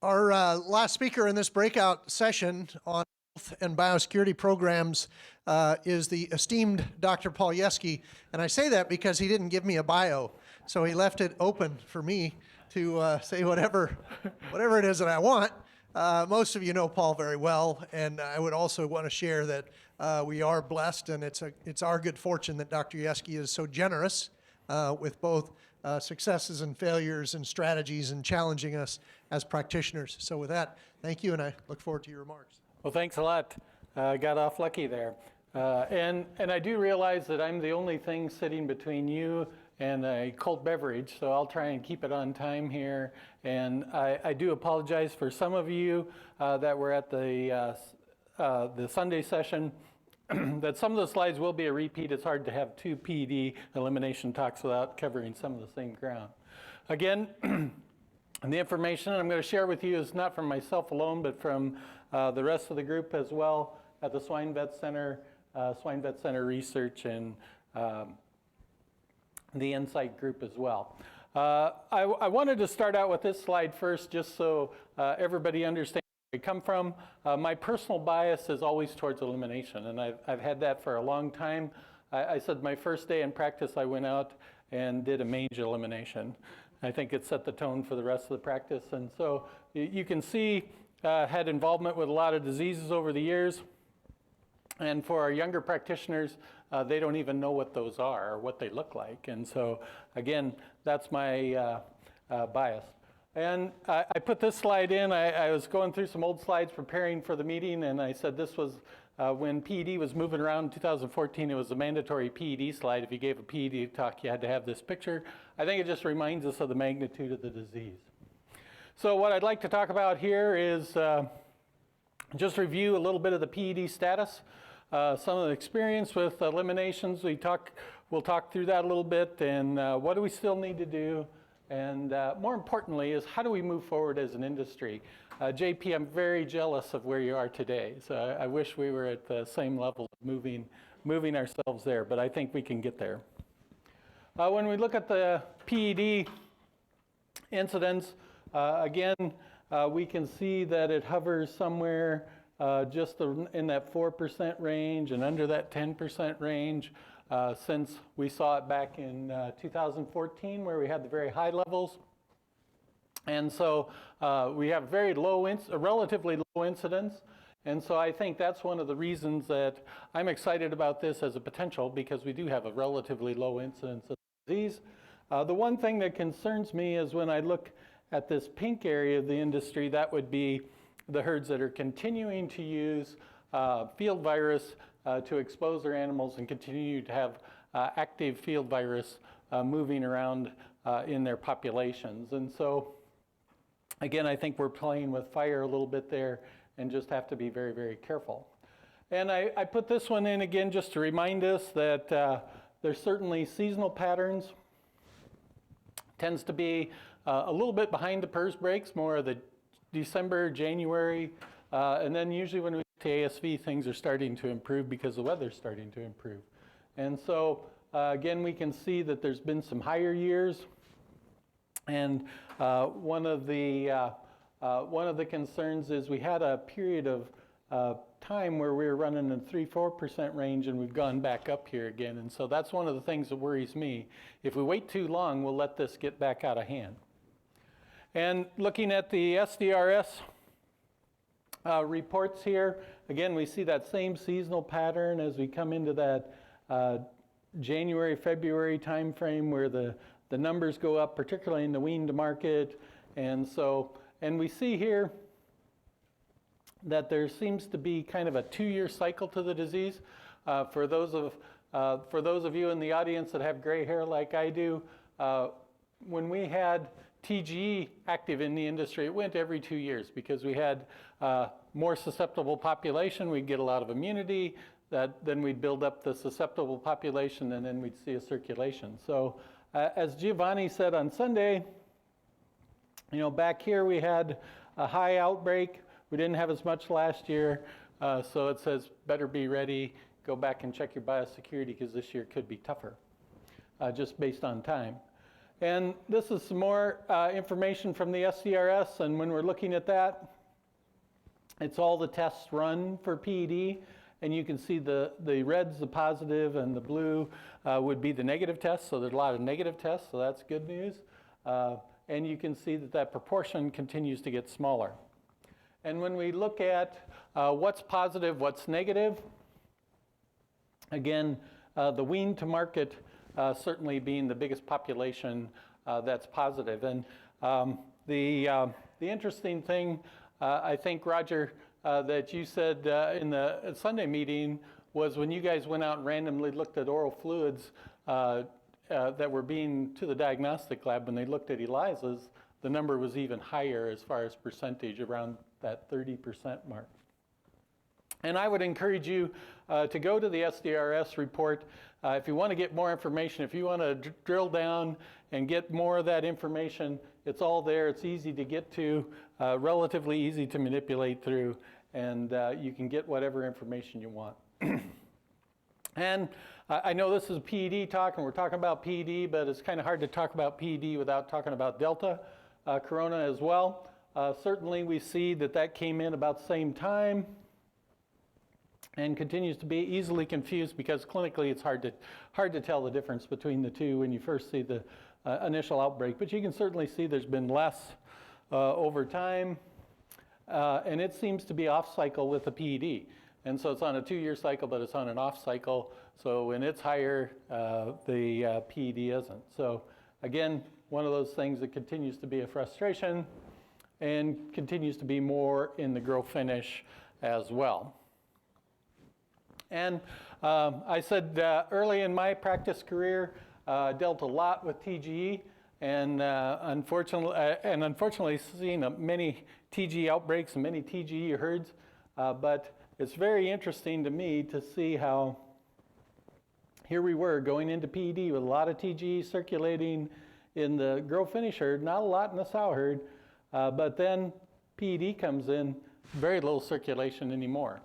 Our last speaker in this breakout session on health and biosecurity programs is the esteemed Dr. Paul Yeske. And I say that because he didn't give me a bio, so he left it open for me to say whatever it is that I want. Most of you know Paul very well, and I would also want to share that we are blessed, and it's our good fortune that Dr. Yeske is so generous with both successes and failures and strategies and challenging us as practitioners. So with that, thank you, and I look forward to your remarks. Well, thanks a lot. Got off lucky there. And I do realize that I'm the only thing sitting between you and a cold beverage, so I'll try and keep it on time here. And I do apologize for some of you that were at the Sunday session, that some of the slides will be a repeat. It's hard to have two PED elimination talks without covering some of the same ground. Again, the information I'm going to share with you is not from myself alone, but from the rest of the group as well at the Swine Vet Center Research, and the Insight group as well. I wanted to start out with this slide first, just so everybody understands where I come from. My personal bias is always towards elimination, and I've had that for a long time. I said my first day in practice, I went out and did a mange elimination. I think it set the tone for the rest of the practice. And so you can see, had involvement with a lot of diseases over the years. And for our younger practitioners, they don't even know what those are or what they look like. And so, again, that's my bias. And I put this slide in. I was going through some old slides preparing for the meeting, and I said this was when PED was moving around in 2014, it was a mandatory PED slide. If you gave a PED talk, you had to have this picture. I think it just reminds us of the magnitude of the disease. So what I'd like to talk about here is just review a little bit of the PED status, some of the experience with eliminations. We'll talk through that a little bit, and what do we still need to do? And more importantly is, how do we move forward as an industry? JP, I'm very jealous of where you are today. So I wish we were at the same level of moving ourselves there, but I think we can get there. When we look at the PED incidence, again, we can see that it hovers somewhere just in that 4% range and under that 10% range since we saw it back in 2014, where we had the very high levels. And so we have very low, relatively low incidence. And so I think that's one of the reasons that I'm excited about this as a potential, because we do have a relatively low incidence of disease. The one thing that concerns me is when I look at this pink area of the industry, that would be the herds that are continuing to use field virus to expose their animals and continue to have active field virus moving around in their populations. And so, again, I think we're playing with fire a little bit there and just have to be very, very careful. And I put this one in again just to remind us that there's certainly seasonal patterns. Tends to be a little bit behind the PRRS breaks, more of the December, January, and then usually when we get to ASV, things are starting to improve because the weather's starting to improve. And so, again, we can see that there's been some higher years. And one of the concerns is we had a period of time where we were running in the 3-4% range, and we've gone back up here again. And so that's one of the things that worries me. If we wait too long, we'll let this get back out of hand. And looking at the SDRS reports here, again, we see that same seasonal pattern as we come into that January, February timeframe, where the numbers go up, particularly in the weaned market. And so, and we see here that there seems to be kind of a 2-year cycle to the disease. For those of you in the audience that have gray hair like I do, when we had TGE active in the industry, it went every 2 years because we had more susceptible population. We'd get a lot of immunity. Then we'd build up the susceptible population, and then we'd see a circulation. So as Giovanni said on Sunday, you know, back here we had a high outbreak. We didn't have as much last year, so it says better be ready. Go back and check your biosecurity because this year could be tougher, just based on time. And this is some more information from the SDRS, and when we're looking at that, it's all the tests run for PED, and you can see the red's the positive and the blue would be the negative tests, so there's a lot of negative tests, so that's good news. And you can see that that proportion continues to get smaller. And when we look at what's positive, what's negative, again, the wean to market certainly being the biggest population that's positive. And the interesting thing, I think, Roger, that you said in the Sunday meeting was when you guys went out and randomly looked at oral fluids that were being to the diagnostic lab, when they looked at ELISAs, the number was even higher as far as percentage, around that 30% mark. And I would encourage you to go to the SDRS report if you want to get more information, if you want to drill down and get more of that information. It's all there. It's easy to get to, relatively easy to manipulate through, and you can get whatever information you want. And I know this is a PED talk, and we're talking about PED, but it's kind of hard to talk about PED without talking about Delta Corona as well. Certainly we see that that came in about the same time and continues to be easily confused because clinically it's hard to tell the difference between the two when you first see the initial outbreak. But you can certainly see there's been less over time, and it seems to be off cycle with the PED. And so it's on a 2-year cycle, but it's on an off cycle. So when it's higher, the PED isn't. So again, one of those things that continues to be a frustration and continues to be more in the grow finish as well. And I said early in my practice career, dealt a lot with TGE, and unfortunately seen many TGE outbreaks and many TGE herds. But it's very interesting to me to see how here we were going into PED with a lot of TGE circulating in the grow finish herd, not a lot in the sow herd, but then PED comes in, very little circulation anymore.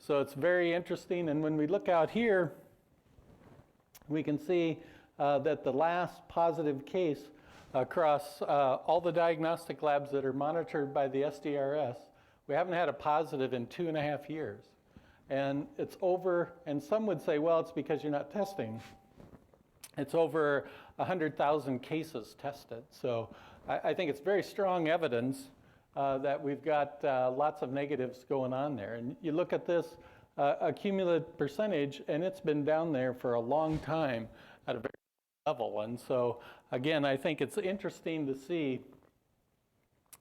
So it's very interesting, and when we look out here, we can see that the last positive case across all the diagnostic labs that are monitored by the SDRS, we haven't had a positive in 2.5 years. And it's over, and some would say, well, it's because you're not testing. It's over 100,000 cases tested. So I think it's very strong evidence that we've got lots of negatives going on there. And you look at this accumulated percentage, and it's been down there for a long time at a very high level. And so, again, I think it's interesting to see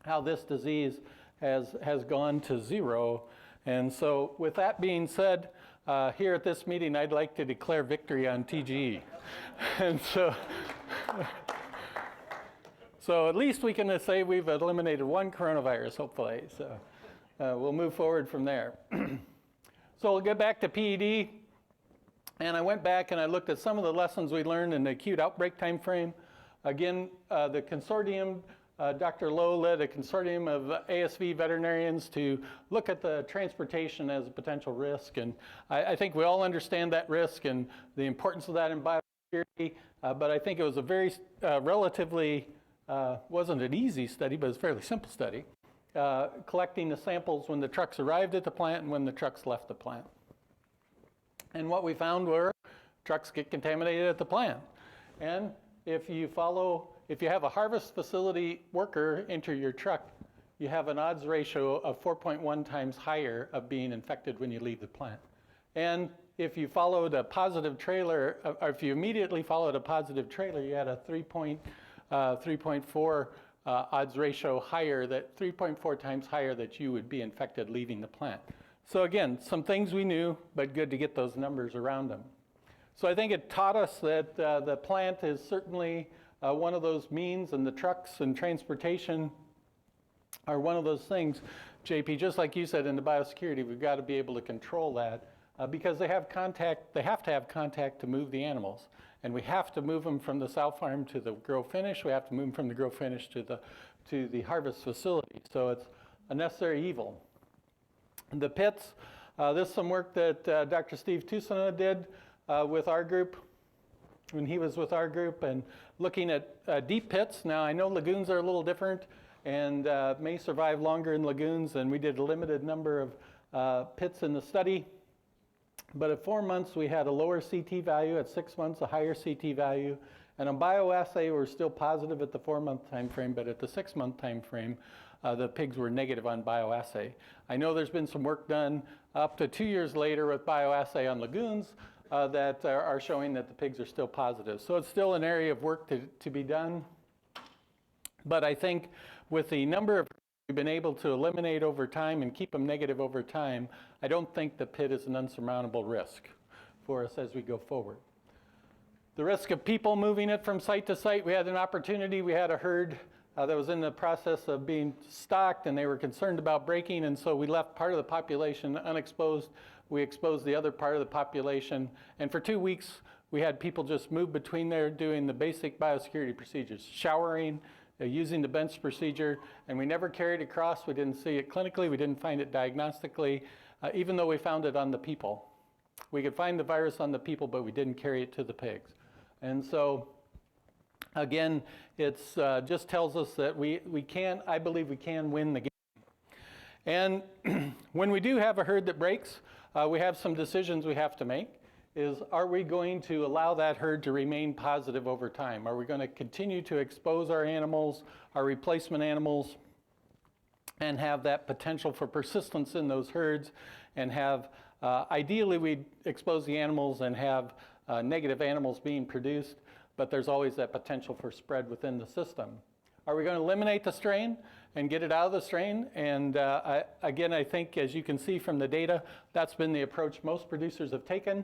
how this disease has gone to zero. And so with that being said, here at this meeting, I'd like to declare victory on TGE. And so at least we can say we've eliminated one coronavirus, hopefully. So we'll move forward from there. So we'll get back to PED. And I went back and I looked at some of the lessons we learned in the acute outbreak time frame. Again, the consortium, Dr. Lowe led a consortium of ASV veterinarians to look at the transportation as a potential risk. And I think we all understand that risk and the importance of that in biosecurity. But I think it was a very relatively, wasn't an easy study, but it's a fairly simple study, collecting the samples when the trucks arrived at the plant and when the trucks left the plant. And what we found were trucks get contaminated at the plant. And if you have a harvest facility worker enter your truck, you have an odds ratio of 4.1 times higher of being infected when you leave the plant. And if you followed a positive trailer, or if you immediately followed a positive trailer, you had a 3.4 odds ratio higher, 3.4 times higher that you would be infected leaving the plant. So again, some things we knew, but good to get those numbers around them. So I think it taught us that the plant is certainly one of those means, and the trucks and transportation are one of those things. JP, just like you said in the biosecurity, we've got to be able to control that because they have contact. They have to have contact to move the animals, and we have to move them from the sow farm to the grow finish. We have to move them from the grow finish to the harvest facility. So it's a necessary evil. The pits. This is some work that Dr. Steve Tusana did with our group. when he was with our group and looking at deep pits. Now, I know lagoons are a little different and may survive longer in lagoons, and we did a limited number of pits in the study. But at 4 months, we had a lower CT value. At 6 months, a higher CT value. And on bioassay, we're still positive at the 4-month time frame, but at the 6-month time frame, the pigs were negative on bioassay. I know there's been some work done up to 2 years later with bioassay on lagoons that are showing that the pigs are still positive. So it's still an area of work to be done. But I think with the number of we've been able to eliminate over time and keep them negative over time, I don't think the PED is an unsurmountable risk for us as we go forward. The risk of people moving it from site to site, we had an opportunity. We had a herd that was in the process of being stocked, and they were concerned about breaking, and so we left part of the population unexposed. We exposed the other part of the population, and for 2 weeks, we had people just move between there doing the basic biosecurity procedures, showering, using the bench procedure, and we never carried it across. We didn't see it clinically. We didn't find it diagnostically, even though we found it on the people. We could find the virus on the people, but we didn't carry it to the pigs. And so, again, it's just tells us that I believe we can win the game. And when we do have a herd that breaks, we have some decisions we have to make. Are we going to allow that herd to remain positive over time? Are we going to continue to expose our animals, our replacement animals, and have that potential for persistence in those herds, and have, ideally we'd expose the animals and have negative animals being produced, but there's always that potential for spread within the system. Are we going to eliminate the strain and get it out of the strain? And again, I think, as you can see from the data, that's been the approach most producers have taken.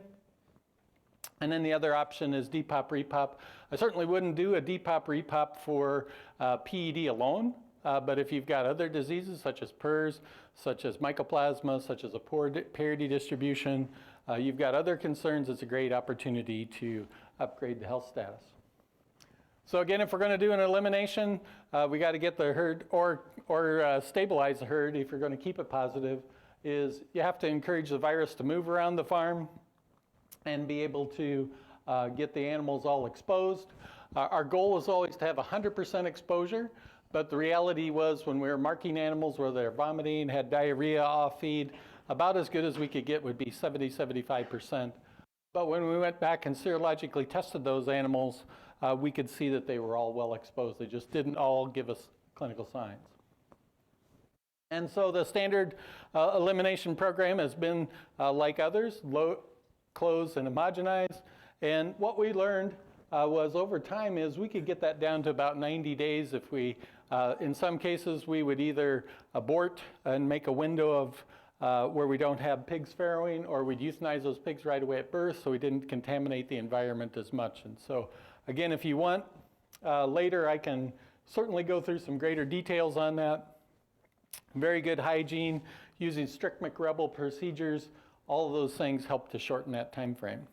And then the other option is depop, repop. I certainly wouldn't do a depop, repop for PED alone, but if you've got other diseases such as PRRS, such as mycoplasma, such as a poor parity distribution, you've got other concerns, it's a great opportunity to upgrade the health status. So again, if we're going to do an elimination, we got to get the herd or stabilize the herd if you're going to keep it positive, is you have to encourage the virus to move around the farm and be able to get the animals all exposed. Our goal was always to have 100% exposure, but the reality was when we were marking animals where they're vomiting, had diarrhea off feed, about as good as we could get would be 70–75%. But when we went back and serologically tested those animals, we could see that they were all well exposed. They just didn't all give us clinical signs. And so the standard elimination program has been like others, close and homogenize. And what we learned was over time is we could get that down to about 90 days if we, in some cases, we would either abort and make a window of where we don't have pigs farrowing, or we'd euthanize those pigs right away at birth so we didn't contaminate the environment as much. And so, again, if you want, later I can certainly go through some greater details on that. Very good hygiene, using strict McRebel procedures, all of those things help to shorten that time frame.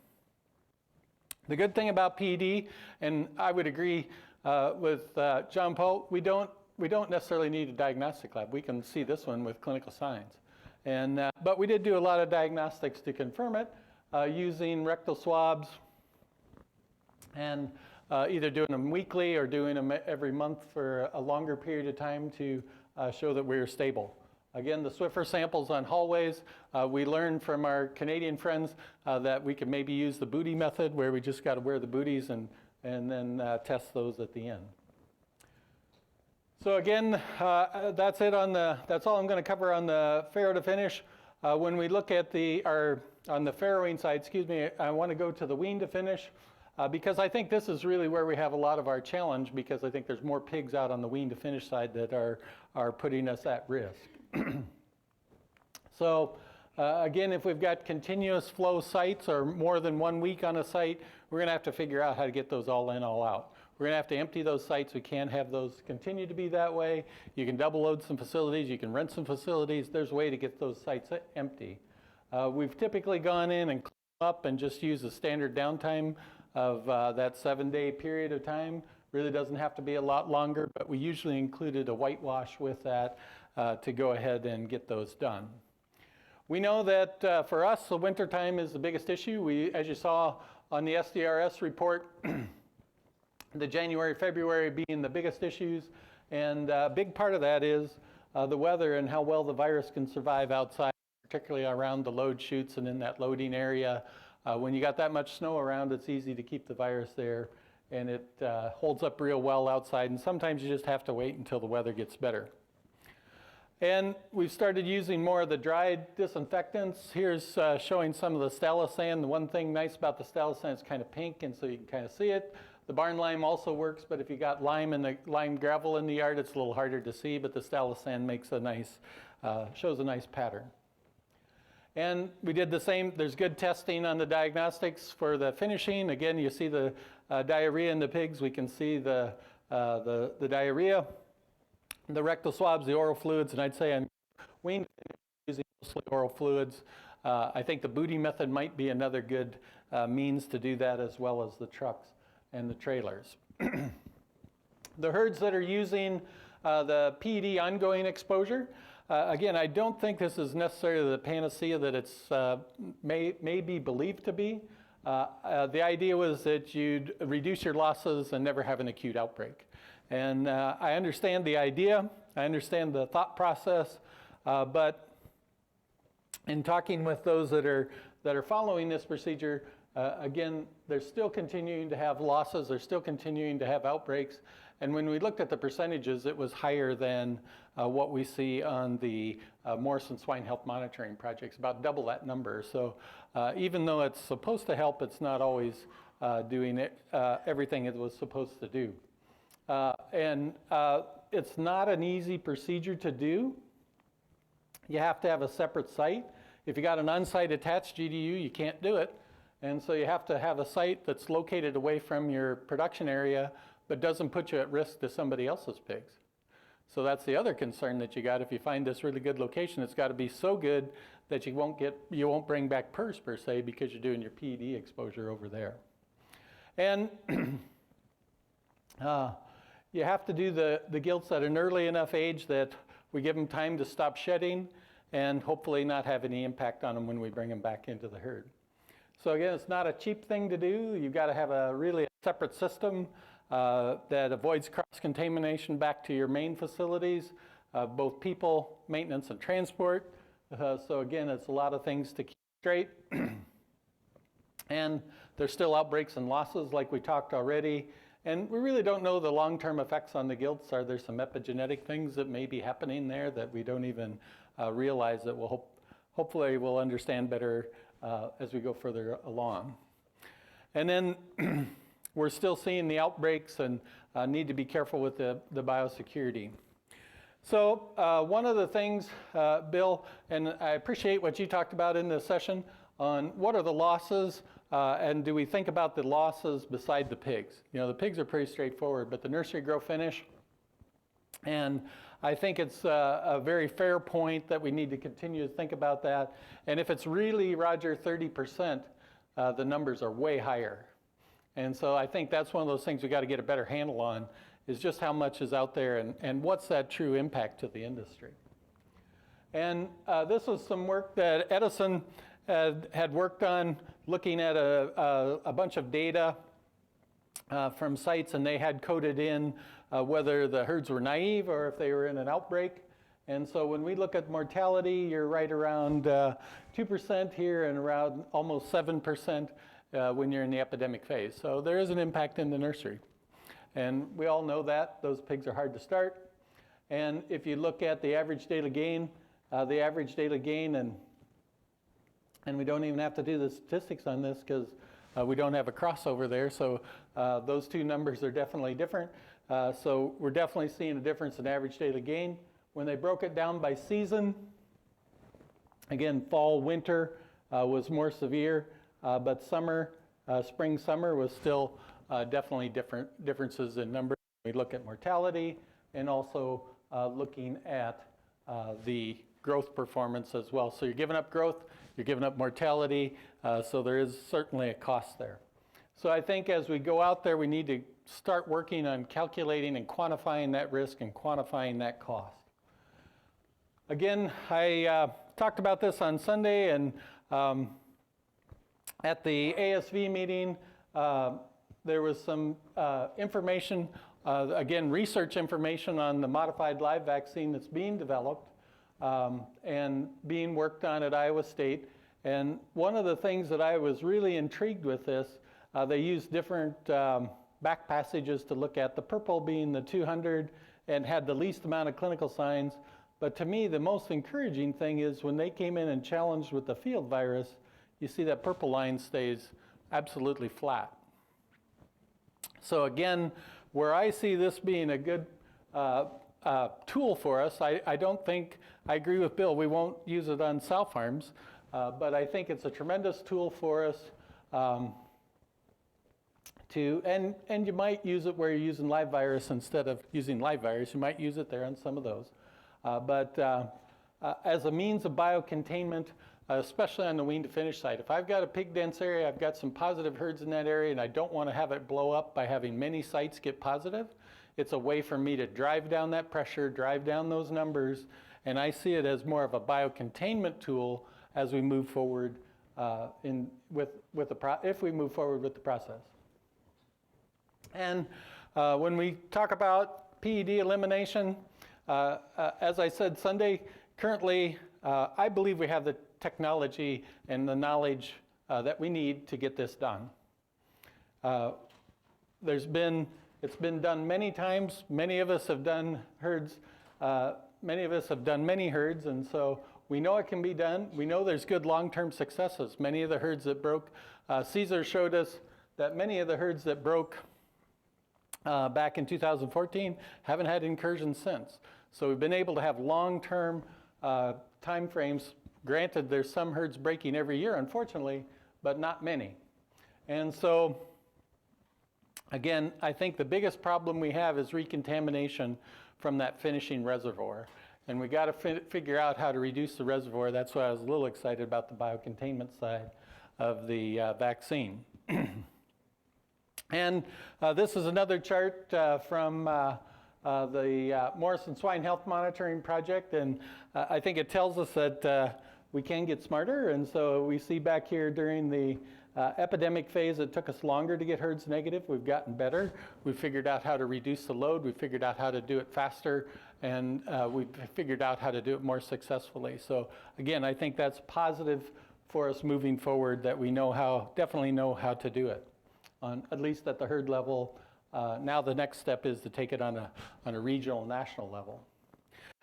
The good thing about PED, and I would agree with John Paul, we don't necessarily need a diagnostic lab. We can see this one with clinical signs. And, but we did do a lot of diagnostics to confirm it using rectal swabs and either doing them weekly or doing them every month for a longer period of time to show that we were stable. Again, the Swiffer samples on hallways, we learned from our Canadian friends that we could maybe use the booty method where we just got to wear the booties and then test those at the end. So again, that's it on that's all I'm going to cover on the farrow to finish. When we look at on the farrowing side, excuse me, I want to go to the wean to finish because I think this is really where we have a lot of our challenge, because I think there's more pigs out on the wean to finish side that are putting us at risk. So again, if we've got continuous flow sites or more than 1 week on a site, we're going to have to figure out how to get those all in, all out. We're going to have to empty those sites. We can't have those continue to be that way. You can double load some facilities. You can rent some facilities. There's a way to get those sites empty. We've typically gone in and cleaned up and just used a standard downtime of that 7-day period of time. Really doesn't have to be a lot longer, but we usually included a whitewash with that to go ahead and get those done. We know that for us, the winter time is the biggest issue. As you saw on the SDRS report, the January, February being the biggest issues. And a big part of that is the weather and how well the virus can survive outside, particularly around the load chutes and in that loading area. When you got that much snow around, it's easy to keep the virus there, and it holds up real well outside. And sometimes you just have to wait until the weather gets better. And we've started using more of the dried disinfectants. Here's showing some of the stalisand. The one thing nice about the stalisand is kind of pink, and so you can kind of see it. The barn lime also works, but if you got lime and the lime gravel in the yard, it's a little harder to see, but the stalisand makes a nice, shows a nice pattern. And we did the same. There's good testing on the diagnostics for the finishing. Again, you see the diarrhea in the pigs. We can see the diarrhea, the rectal swabs, the oral fluids, and I'd say on weaned using mostly oral fluids. I think the booty method might be another good means to do that, as well as the trucks and the trailers. The herds that are using the PED ongoing exposure, again, I don't think this is necessarily the panacea that it's may be believed to be. The idea was that you'd reduce your losses and never have an acute outbreak. And I understand the idea, I understand the thought process, but in talking with those that are following this procedure, again, they're still continuing to have losses, they're still continuing to have outbreaks, and when we looked at the percentages, it was higher than what we see on the Morrison Swine Health Monitoring Projects, about double that number. So even though it's supposed to help, it's not always doing everything it was supposed to do. It's not an easy procedure to do. You have to have a separate site. If you got an on-site attached GDU, you can't do it. And so you have to have a site that's located away from your production area, but doesn't put you at risk to somebody else's pigs. So that's the other concern that you got. If you find this really good location, it's got to be so good that you won't bring back PRRS per se, because you're doing your PED exposure over there. And you have to do the gilts at an early enough age that we give them time to stop shedding and hopefully not have any impact on them when we bring them back into the herd. So again, it's not a cheap thing to do. You've got to have a really separate system that avoids cross-contamination back to your main facilities, both people, maintenance, and transport. So again, it's a lot of things to keep straight. And there's still outbreaks and losses like we talked already. And we really don't know the long-term effects on the gilts. Are there some epigenetic things that may be happening there that we don't even realize, that we'll hopefully we'll understand better as we go further along. And then we're still seeing the outbreaks and need to be careful with the biosecurity. So one of the things, Bill, and I appreciate what you talked about in this session on what are the losses, and do we think about the losses beside the pigs? You know, the pigs are pretty straightforward, but the nursery grow finish, and I think it's a very fair point that we need to continue to think about that. And if it's really, Roger, 30%, the numbers are way higher. And so I think that's one of those things we got to get a better handle on, is just how much is out there and what's that true impact to the industry. And this was some work that Edison had worked on, looking at a bunch of data from sites, and they had coded in whether the herds were naive or if they were in an outbreak. And so when we look at mortality, you're right around 2% here and around almost 7% when you're in the epidemic phase. So there is an impact in the nursery. And we all know that. Those pigs are hard to start. And if you look at the average daily gain, and we don't even have to do the statistics on this because we don't have a crossover there. So those two numbers are definitely different. So we're definitely seeing a difference in average daily gain. When they broke it down by season, again, fall, winter was more severe, but summer, spring, summer was still definitely differences in numbers. We look at mortality and also looking at the growth performance as well. So you're giving up growth, you're giving up mortality, so there is certainly a cost there. So I think as we go out there, we need to start working on calculating and quantifying that risk and quantifying that cost. Again, I talked about this on Sunday, and at the ASV meeting, there was some information, again, research information on the modified live vaccine that's being developed and being worked on at Iowa State. And one of the things that I was really intrigued with this, they used different back passages to look at, the purple being the 200 and had the least amount of clinical signs. But to me, the most encouraging thing is when they came in and challenged with the field virus, you see that purple line stays absolutely flat. So again, where I see this being a good tool for us, I don't think, I agree with Bill, we won't use it on sow farms, but I think it's a tremendous tool for us and you might use it where you're using live virus instead of using live virus. You might use it there on some of those. But as a means of biocontainment, especially on the wean to finish site, if I've got a pig dense area, I've got some positive herds in that area, and I don't want to have it blow up by having many sites get positive, it's a way for me to drive down that pressure, drive down those numbers, and I see it as more of a biocontainment tool as we move forward if we move forward with the process. And when we talk about PED elimination, as I said Sunday, currently I believe we have the technology and the knowledge that we need to get this done. It's been done many times. Many of us have done herds. Many of us have done many herds, and so we know it can be done. We know there's good long-term successes. Many of the herds that broke, Caesar showed us that many of the herds that broke back in 2014 haven't had incursions since. So we've been able to have long-term time frames. Granted, there's some herds breaking every year, unfortunately, but not many. And so, again, I think the biggest problem we have is recontamination from that finishing reservoir. And we got to figure out how to reduce the reservoir. That's why I was a little excited about the biocontainment side of the vaccine. And this is another chart from the Morrison Swine Health Monitoring Project, and I think it tells us that we can get smarter. And so we see back here during the epidemic phase, it took us longer to get herds negative. We've gotten better. We've figured out how to reduce the load. We've figured out how to do it faster, and we've figured out how to do it more successfully. So again, I think that's positive for us moving forward, that we definitely know how to do it, at least at the herd level. Now the next step is to take it on a regional, national level.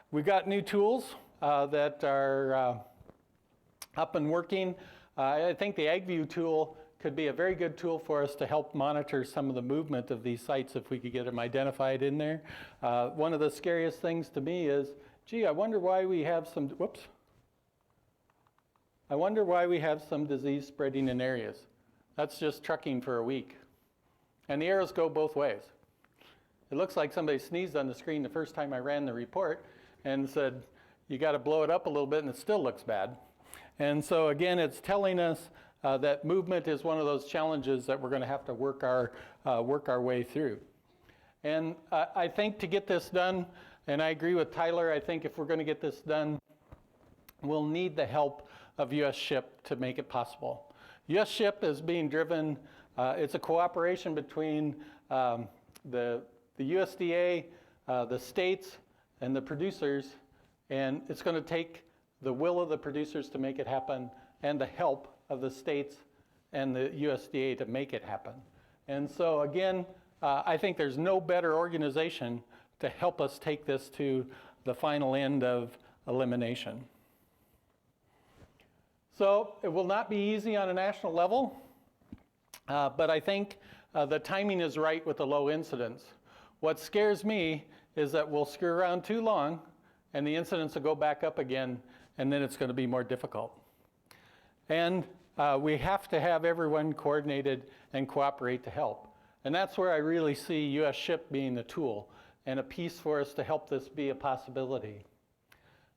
We've got new tools that are up and working. I think the AgView tool could be a very good tool for us to help monitor some of the movement of these sites if we could get them identified in there. One of the scariest things to me is, gee, I wonder why we have some, I wonder why we have some disease spreading in areas. That's just trucking for a week. And the arrows go both ways. It looks like somebody sneezed on the screen the first time I ran the report and said, you got to blow it up a little bit and it still looks bad. And so again, it's telling us that movement is one of those challenges that we're going to have to work our way through. And I think to get this done, and I agree with Tyler, I think if we're going to get this done, we'll need the help of US SHIP to make it possible. US SHIP is being driven, it's a cooperation between the USDA, the states, and the producers, and it's going to take the will of the producers to make it happen and the help of the states and the USDA to make it happen. And so again, I think there's no better organization to help us take this to the final end of elimination. So it will not be easy on a national level, but I think the timing is right with the low incidence. What scares me is that we'll screw around too long and the incidence will go back up again, and then it's going to be more difficult. And we have to have everyone coordinated and cooperate to help. And that's where I really see US SHIP being the tool and a piece for us to help this be a possibility.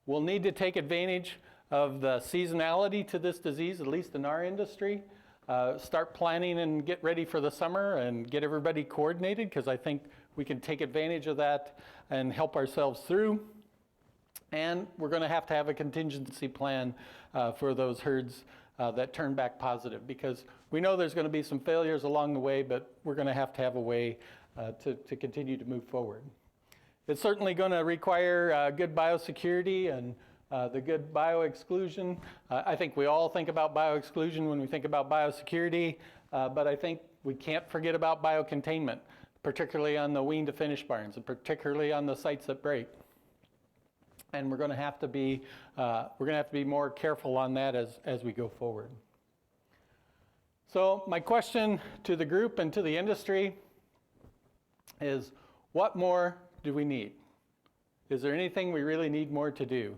We'll need to take advantage of the seasonality to this disease, at least in our industry. Start planning and get ready for the summer and get everybody coordinated, because I think we can take advantage of that and help ourselves through. And we're going to have a contingency plan for those herds that turn back positive, because we know there's going to be some failures along the way, but we're going to have a way to continue to move forward. It's certainly going to require good biosecurity and the good bioexclusion. I think we all think about bioexclusion when we think about biosecurity, but I think we can't forget about biocontainment, particularly on the wean to finish barns and particularly on the sites that break. And we're going to have to be more careful on that as we go forward. So my question to the group and to the industry is, what more do we need? Is there anything we really need more to do?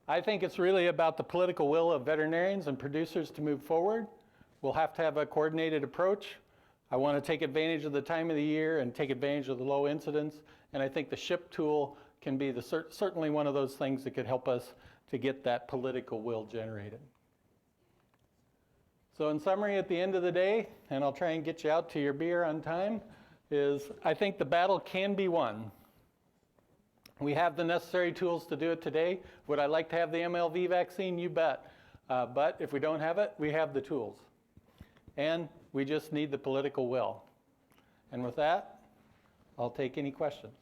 I think it's really about the political will of veterinarians and producers to move forward. We'll have to have a coordinated approach. I want to take advantage of the time of the year and take advantage of the low incidence, and I think the SHIP tool can be certainly one of those things that could help us to get that political will generated. So in summary, at the end of the day, and I'll try and get you out to your beer on time, is I think the battle can be won. We have the necessary tools to do it today. Would I like to have the MLV vaccine? You bet. But if we don't have it, we have the tools. And we just need the political will. And with that, I'll take any questions.